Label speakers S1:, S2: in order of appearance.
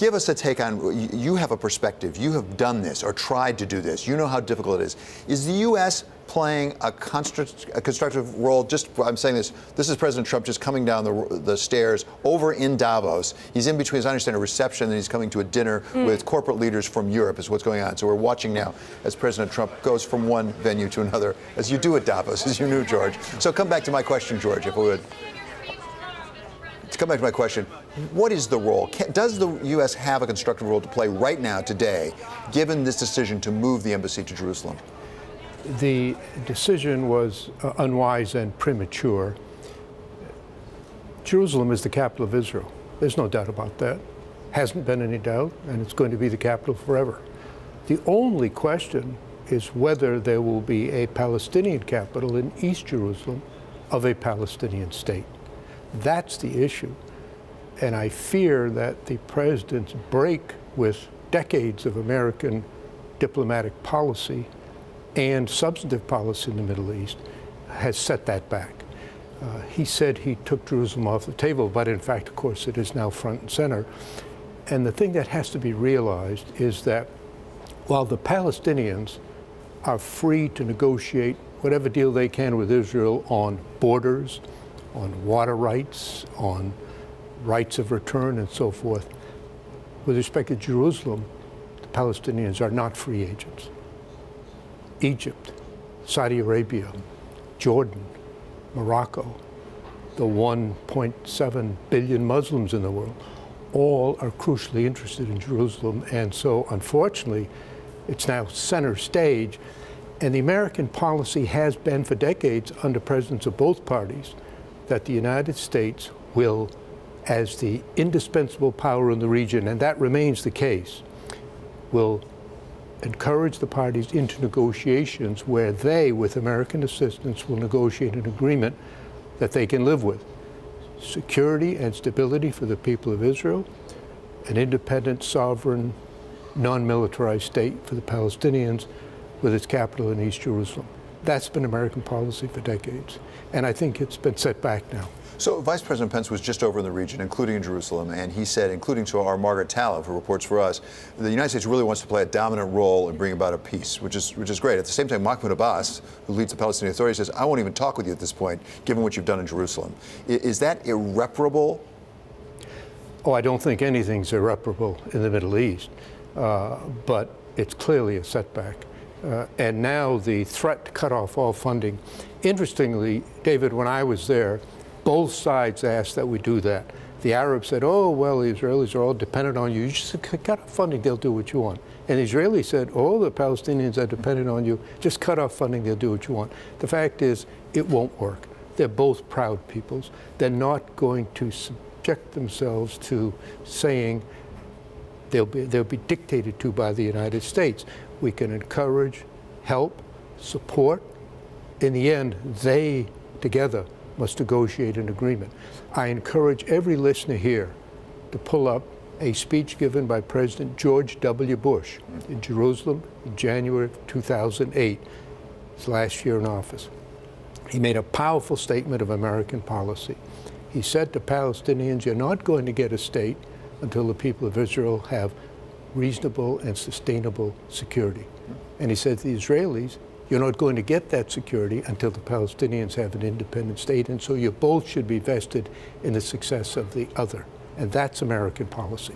S1: Give us a take on, you have a perspective. You have done this or tried to do this. You know how difficult it is. Is the U.S. playing a constructive role? I'm saying this is President Trump just coming down the stairs over in Davos. He's in between, as I understand, a reception, and he's coming to a dinner with corporate leaders from Europe is what's going on. So we're watching now as President Trump goes from one venue to another, as you do at Davos, as you knew, George. So come back to my question, George, if we would. To come back to my question, what is the role? Does the U.S. have a constructive role to play right now, today, given this decision to move the embassy to Jerusalem?
S2: The decision was unwise and premature. Jerusalem is the capital of Israel. There's no doubt about that. Hasn't been any doubt, and it's going to be the capital forever. The only question is whether there will be a Palestinian capital in East Jerusalem of a Palestinian state. That's the issue. And I fear that the president's break with decades of American diplomatic policy and substantive policy in the Middle East has set that back. He said he took Jerusalem off the table, but in fact, of course, it is now front and center. And the thing that has to be realized is that while the Palestinians are free to negotiate whatever deal they can with Israel on borders, on water rights, on rights of return, and so forth, with respect to Jerusalem, the Palestinians are not free agents. Egypt, Saudi Arabia, Jordan, Morocco, the 1.7 billion Muslims in the world, all are crucially interested in Jerusalem. And so, unfortunately, it's now center stage. And the American policy has been for decades, under presidents of both parties, that the United States will, as the indispensable power in the region, and that remains the case, will encourage the parties into negotiations where they, with American assistance, will negotiate an agreement that they can live with. Security and stability for the people of Israel, an independent, sovereign, non-militarized state for the Palestinians with its capital in East Jerusalem. That's been American policy for decades, and I think it's been set back now.
S1: So Vice President Pence was just over in the region, including in Jerusalem, and he said, including to our Margaret Talev, who reports for us, the United States really wants to play a dominant role in bringing about a peace, which is great. At the same time, Mahmoud Abbas, who leads the Palestinian Authority, says, I won't even talk with you at this point, given what you've done in Jerusalem. Is that irreparable?
S2: Oh, I don't think anything's irreparable in the Middle East, but it's clearly a setback. And now the threat to cut off all funding. Interestingly, David, when I was there, both sides asked that we do that. The Arabs said, oh, well, the Israelis are all dependent on you. You just cut off funding, they'll do what you want. And the Israelis said, oh, the Palestinians are dependent on you. Just cut off funding, they'll do what you want. The fact is, it won't work. They're both proud peoples. They're not going to subject themselves to saying they'll be dictated to by the United States. We can encourage, help, support. In the end, they together must negotiate an agreement. I encourage every listener here to pull up a speech given by President George W. Bush in Jerusalem in January of 2008, his last year in office. He made a powerful statement of American policy. He said to Palestinians, you're not going to get a state until the people of Israel have reasonable and sustainable security. And he said to the Israelis, you're not going to get that security until the Palestinians have an independent state, and so you both should be vested in the success of the other. And that's American policy.